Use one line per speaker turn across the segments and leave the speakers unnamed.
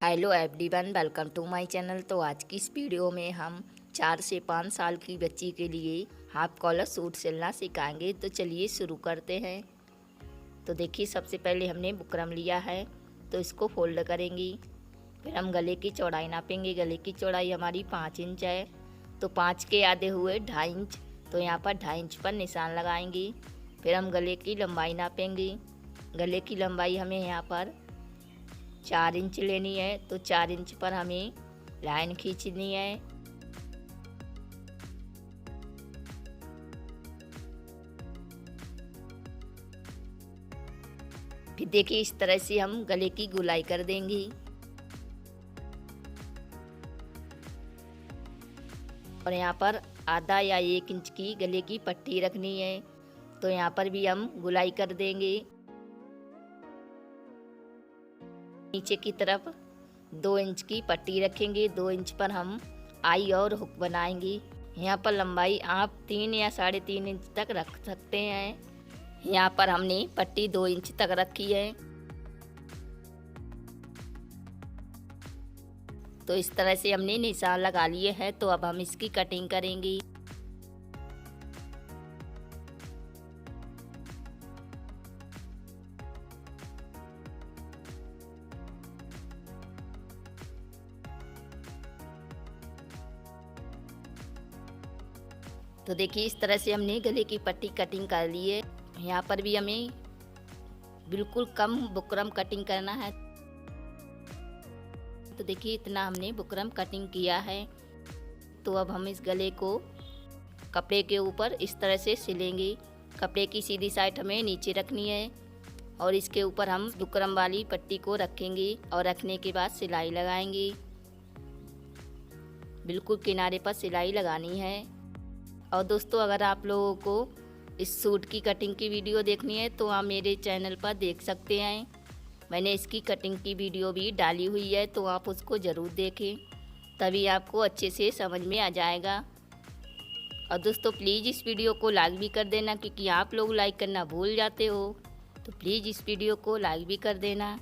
Hello everyone, welcome to my channel. तो आज की इस वीडियो में हम 4 से 5 साल की बच्ची के लिए हाफ कॉलर सूट सिलना सिखाएंगे। तो चलिए शुरू करते हैं। तो देखिए, सबसे पहले हमने बुकरम लिया है, तो इसको फोल्ड करेंगे। फिर हम गले की चौड़ाई नापेंगे। गले की चौड़ाई हमारी 5 इंच है, तो 5 के आधे हुए 2.5 इंच, तो यहाँ पर 2.5 इंच पर निशान लगाएंगे। फिर हम गले की लंबाई नापेंगे। गले की लंबाई हमें यहाँ पर 4 इंच लेनी है, तो 4 इंच पर हमें लाइन खींचनी है। फिर देखिए, इस तरह से हम गले की गोलाई कर देंगे। और यहाँ पर आधा या 1 इंच की गले की पट्टी रखनी है, तो यहाँ पर भी हम गोलाई कर देंगे। नीचे की तरफ 2 इंच की पट्टी रखेंगे। 2 इंच पर हम आई और हुक बनाएंगे। यहाँ पर लंबाई आप 3 या 3.5 इंच तक रख सकते हैं। यहाँ पर हमने पट्टी 2 इंच तक रखी है। तो इस तरह से हमने निशान लगा लिए हैं। तो अब हम इसकी कटिंग करेंगे। तो देखिए, इस तरह से हमने गले की पट्टी कटिंग कर ली है। यहाँ पर भी हमें बिल्कुल कम बुकरम कटिंग करना है। तो देखिए, इतना हमने बुकरम कटिंग किया है। तो अब हम इस गले को कपड़े के ऊपर इस तरह से सिलेंगे। कपड़े की सीधी साइड हमें नीचे रखनी है और इसके ऊपर हम बुकरम वाली पट्टी को रखेंगे और रखने के बाद सिलाई लगाएंगे। बिल्कुल किनारे पर सिलाई लगानी है। और दोस्तों, अगर आप लोगों को इस सूट की कटिंग की वीडियो देखनी है तो आप मेरे चैनल पर देख सकते हैं। मैंने इसकी कटिंग की वीडियो भी डाली हुई है, तो आप उसको ज़रूर देखें, तभी आपको अच्छे से समझ में आ जाएगा। और दोस्तों, प्लीज़ इस वीडियो को लाइक भी कर देना, क्योंकि आप लोग लाइक करना भूल जाते हो। तो प्लीज़ इस वीडियो को लाइक भी कर देना।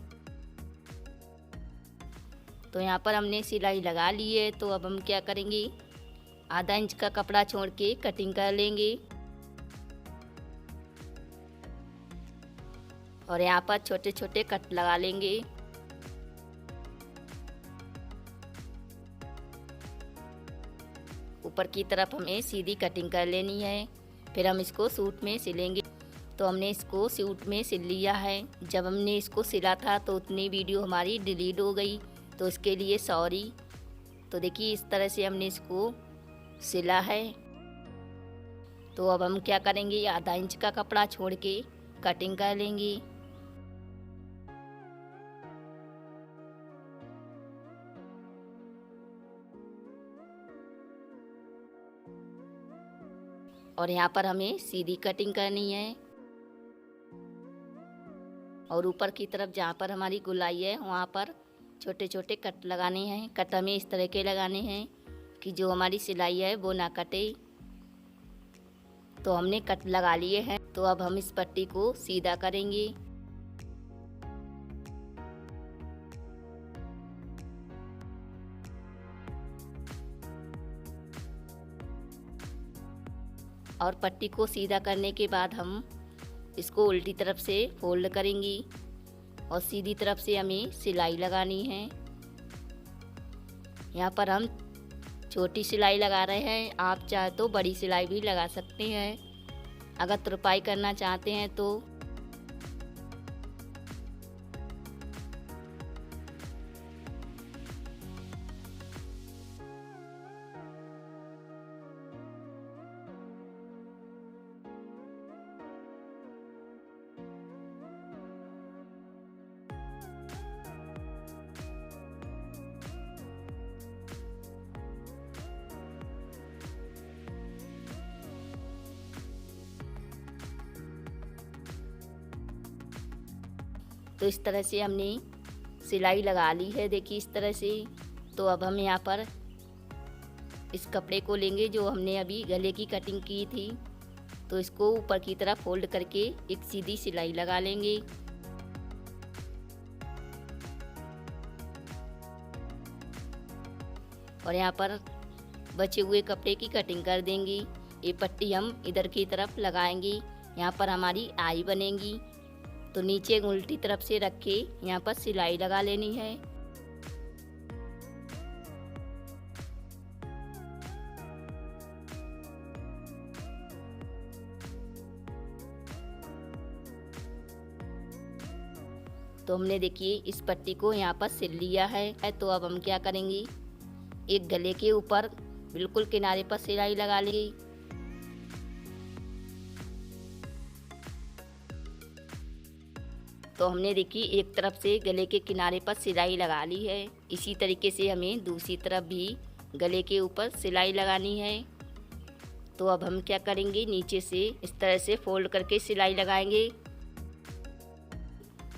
तो यहाँ पर हमने सिलाई लगा ली है। तो अब हम क्या करेंगे, आधा इंच का कपड़ा छोड़ के कटिंग कर लेंगे। और यहाँ पर छोटे छोटे कट लगा लेंगे। ऊपर की तरफ हमें सीधी कटिंग कर लेनी है। फिर हम इसको सूट में सिलेंगे। तो हमने इसको सूट में सिल लिया है। जब हमने इसको सिला था तो उतनी वीडियो हमारी डिलीट हो गई, तो इसके लिए सॉरी। तो देखिए, इस तरह से हमने इसको सिला है। तो अब हम क्या करेंगे, आधा इंच का कपड़ा छोड़ के कटिंग कर लेंगे। और यहाँ पर हमें सीधी कटिंग करनी है। और ऊपर की तरफ जहाँ पर हमारी गोलाई है वहाँ पर छोटे छोटे कट लगाने हैं। कट हमें इस तरह के लगाने हैं कि जो हमारी सिलाई है वो ना कटे। तो हमने कट लगा लिए हैं। तो अब हम इस पट्टी को सीधा करेंगे। और पट्टी को सीधा करने के बाद हम इसको उल्टी तरफ से फोल्ड करेंगी और सीधी तरफ से हमें सिलाई लगानी है। यहाँ पर हम छोटी सिलाई लगा रहे हैं, आप चाहे तो बड़ी सिलाई भी लगा सकते हैं अगर तुरपाई करना चाहते हैं तो। तो इस तरह से हमने सिलाई लगा ली है, देखिए इस तरह से। तो अब हम यहाँ पर इस कपड़े को लेंगे जो हमने अभी गले की कटिंग की थी। तो इसको ऊपर की तरफ फोल्ड करके एक सीधी सिलाई लगा लेंगे। और यहाँ पर बचे हुए कपड़े की कटिंग कर देंगी। ये पट्टी हम इधर की तरफ लगाएंगी, यहाँ पर हमारी आई बनेगी। तो नीचे उल्टी तरफ से रख के यहाँ पर सिलाई लगा लेनी है। तो हमने देखिए इस पट्टी को यहाँ पर सिल लिया है। तो अब हम क्या करेंगे, एक गले के ऊपर बिल्कुल किनारे पर सिलाई लगा लेंगे। तो हमने देखिए एक तरफ से गले के किनारे पर सिलाई लगा ली है। इसी तरीके से हमें दूसरी तरफ भी गले के ऊपर सिलाई लगानी है। तो अब हम क्या करेंगे, नीचे से इस तरह से फोल्ड करके सिलाई लगाएंगे।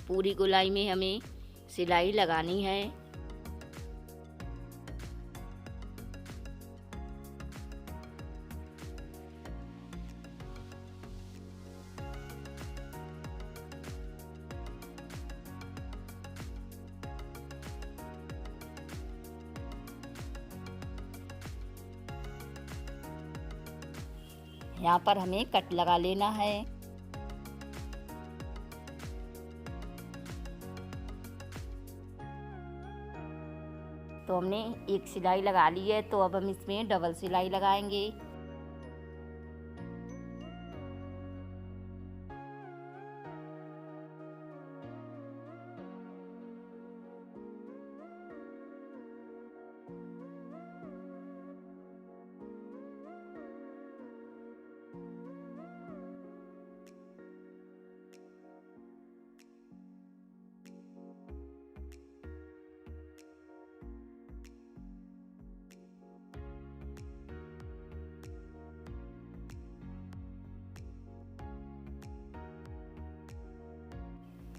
पूरी गोलाई में हमें सिलाई लगानी है। यहाँ पर हमें कट लगा लेना है। तो हमने एक सिलाई लगा ली है। तो अब हम इसमें डबल सिलाई लगाएंगे।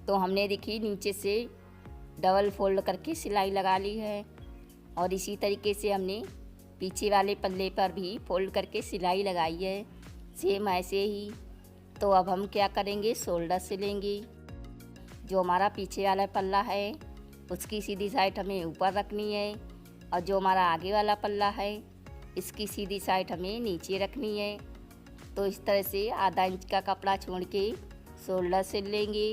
तो हमने देखिए नीचे से डबल फोल्ड करके सिलाई लगा ली है। और इसी तरीके से हमने पीछे वाले पल्ले पर भी फोल्ड करके सिलाई लगाई है, सेम ऐसे ही। तो अब हम क्या करेंगे, शोल्डर सिलेंगे। जो हमारा पीछे वाला पल्ला है उसकी सीधी साइड हमें ऊपर रखनी है, और जो हमारा आगे वाला पल्ला है इसकी सीधी साइड हमें नीचे रखनी है। तो इस तरह से आधा इंच का कपड़ा छोड़ के शोल्डर सिल लेंगे।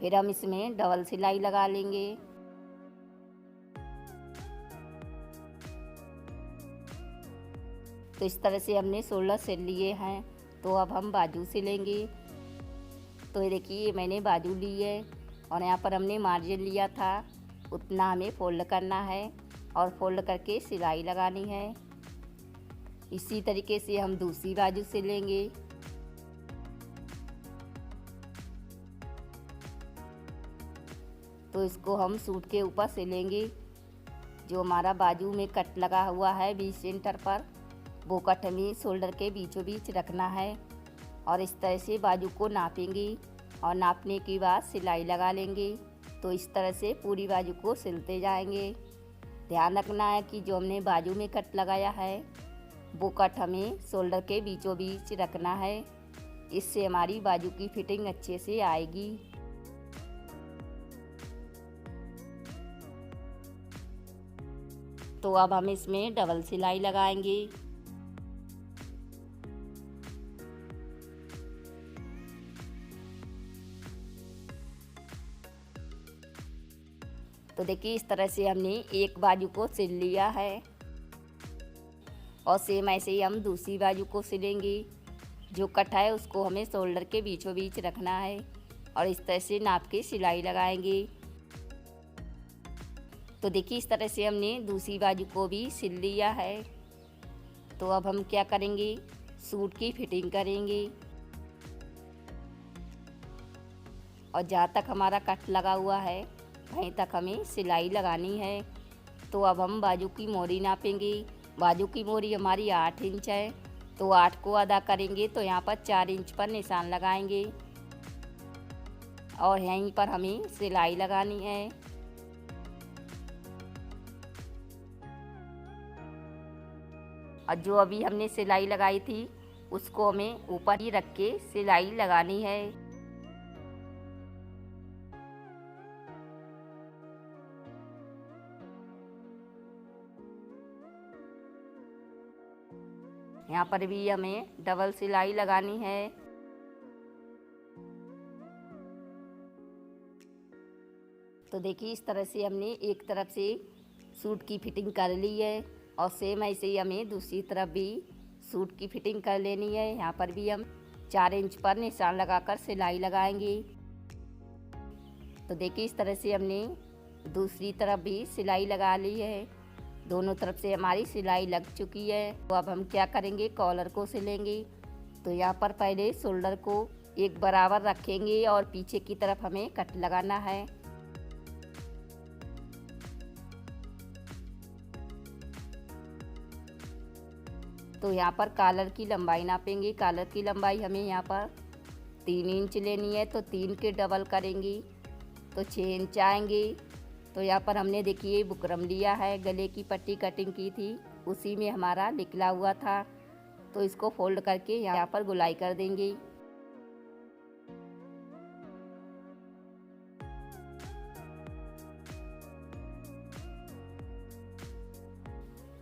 फिर हम इसमें डबल सिलाई लगा लेंगे। तो इस तरह से हमने 16 सिल लिए हैं। तो अब हम बाजू सिलेंगे। तो ये देखिए मैंने बाजू ली है, और यहाँ पर हमने मार्जिन लिया था उतना हमें फोल्ड करना है, और फोल्ड करके सिलाई लगानी है। इसी तरीके से हम दूसरी बाजू सिलेंगे। तो इसको हम सूट के ऊपर सिलेंगे। जो हमारा बाजू में कट लगा हुआ है 20 सेंटर पर, वो कट हमें शोल्डर के बीचों बीच रखना है। और इस तरह से बाजू को नापेंगे, और नापने के बाद सिलाई लगा लेंगे। तो इस तरह से पूरी बाजू को सिलते जाएंगे। ध्यान रखना है कि जो हमने बाजू में कट लगाया है वो कट हमें शोल्डर के बीचों बीच रखना है। इससे हमारी बाजू की फिटिंग अच्छे से आएगी। तो अब हम इसमें डबल सिलाई लगाएंगे। तो देखिए इस तरह से हमने एक बाजू को सिल लिया है, और सेम ऐसे ही हम दूसरी बाजू को सिलेंगे। जो कट है उसको हमें शोल्डर के बीचों बीच रखना है, और इस तरह से नाप के सिलाई लगाएंगे। तो देखिए इस तरह से हमने दूसरी बाजू को भी सिल लिया है। तो अब हम क्या करेंगे, सूट की फिटिंग करेंगे। और जहाँ तक हमारा कट लगा हुआ है वहीं तक हमें सिलाई लगानी है। तो अब हम बाजू की मोरी नापेंगे। बाजू की मोरी हमारी 8 इंच है, तो 8 को आधा करेंगे तो यहाँ पर 4 इंच पर निशान लगाएंगे, और यहीं पर हमें सिलाई लगानी है। और जो अभी हमने सिलाई लगाई थी उसको हमें ऊपर ही रख के सिलाई लगानी है। यहाँ पर भी हमें डबल सिलाई लगानी है। तो देखिए इस तरह से हमने एक तरफ से सूट की फिटिंग कर ली है और सेम ऐसे ही हमें दूसरी तरफ भी सूट की फिटिंग कर लेनी है। यहाँ पर भी हम 4 इंच पर निशान लगाकर सिलाई लगाएंगे। तो देखिए इस तरह से हमने दूसरी तरफ भी सिलाई लगा ली है। दोनों तरफ से हमारी सिलाई लग चुकी है। तो अब हम क्या करेंगे, कॉलर को सिलेंगे। तो यहाँ पर पहले शोल्डर को एक बराबर रखेंगे और पीछे की तरफ हमें कट लगाना है। तो यहाँ पर कॉलर की लंबाई नापेंगे। कॉलर की लंबाई हमें यहाँ पर 3 इंच लेनी है, तो 3 के डबल करेंगी तो 6 इंच आएंगे। तो यहाँ पर हमने देखिए बुकरम लिया है, गले की पट्टी कटिंग की थी, उसी में हमारा निकला हुआ था। तो इसको फोल्ड करके यहाँ पर गुलाई कर देंगे।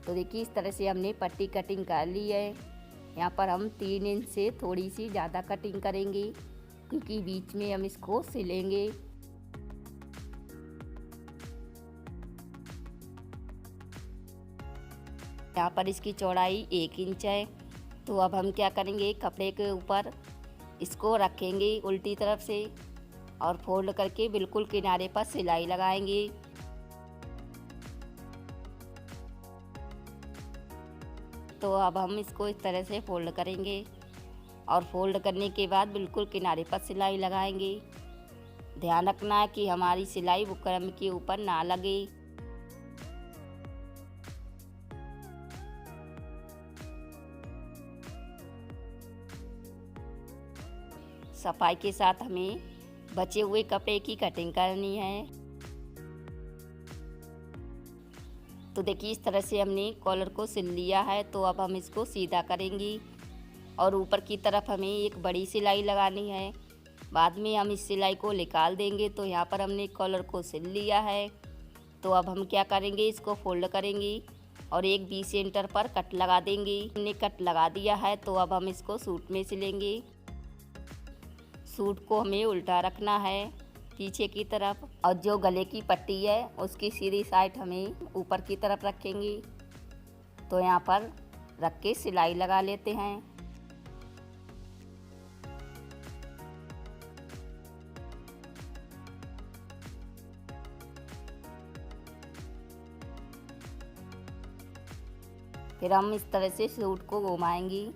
तो देखिए इस तरह से हमने पट्टी कटिंग कर ली है। यहाँ पर हम 3 इंच से थोड़ी सी ज़्यादा कटिंग करेंगे क्योंकि बीच में हम इसको सिलेंगे। यहाँ पर इसकी चौड़ाई 1 इंच है। तो अब हम क्या करेंगे, कपड़े के ऊपर इसको रखेंगे उल्टी तरफ से और फोल्ड करके बिल्कुल किनारे पर सिलाई लगाएंगे। तो अब हम इसको इस तरह से फोल्ड करेंगे और फोल्ड करने के बाद बिल्कुल किनारे पर सिलाई लगाएंगे। ध्यान रखना है कि हमारी सिलाई बुकरम के ऊपर ना लगे। सफाई के साथ हमें बचे हुए कपड़े की कटिंग करनी है। तो देखिए इस तरह से हमने कॉलर को सिल लिया है। तो अब हम इसको सीधा करेंगे और ऊपर की तरफ हमें एक बड़ी सिलाई लगानी है। बाद में हम इस सिलाई को निकाल देंगे। तो यहाँ पर हमने कॉलर को सिल लिया है। तो अब हम क्या करेंगे, इसको फोल्ड करेंगे और एक 20 सेंटर पर कट लगा देंगे। हमने कट लगा दिया है। तो अब हम इसको सूट में सिलेंगे। सूट को हमें उल्टा रखना है पीछे की तरफ और जो गले की पट्टी है उसकी सीधी साइड हमें ऊपर की तरफ रखेंगे। तो यहाँ पर रख के सिलाई लगा लेते हैं। फिर हम इस तरह से सूट को घुमाएंगे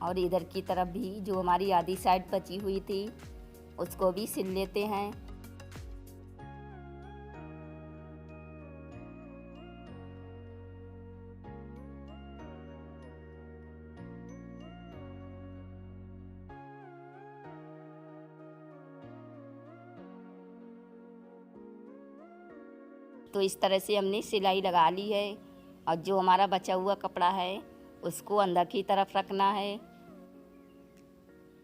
और इधर की तरफ भी जो हमारी आधी साइड बची हुई थी उसको भी सिल लेते हैं। तो इस तरह से हमने सिलाई लगा ली है और जो हमारा बचा हुआ कपड़ा है उसको अंदर की तरफ रखना है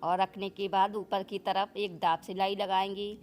और रखने के बाद ऊपर की तरफ एक दाब सिलाई लगाएंगे।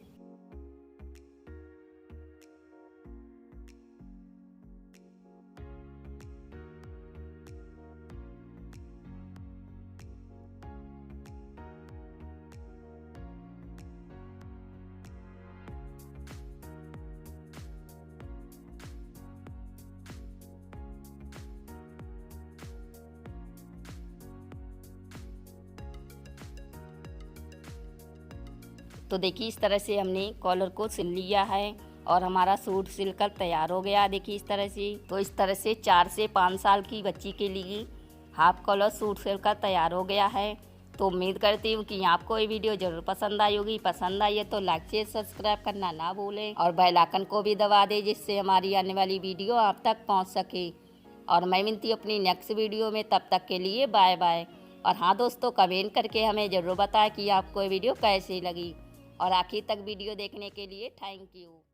तो देखिए इस तरह से हमने कॉलर को सिल लिया है और हमारा सूट सिलकर तैयार हो गया। देखिए इस तरह से। तो इस तरह से 4 से 5 साल की बच्ची के लिए हाफ कॉलर सूट सिलकर तैयार हो गया है। तो उम्मीद करती हूँ कि आपको ये वीडियो ज़रूर पसंद आई होगी। पसंद आई है तो लाइक शेयर सब्सक्राइब करना ना भूलें और बेल आइकन को भी दबा दें जिससे हमारी आने वाली वीडियो आप तक पहुँच सके। और मैं मिलती हूँ अपनी नेक्स्ट वीडियो में, तब तक के लिए बाय बाय। और हाँ दोस्तों, कमेंट करके हमें ज़रूर बताएं कि आपको ये वीडियो कैसी लगी और आखिर तक वीडियो देखने के लिए थैंक यू।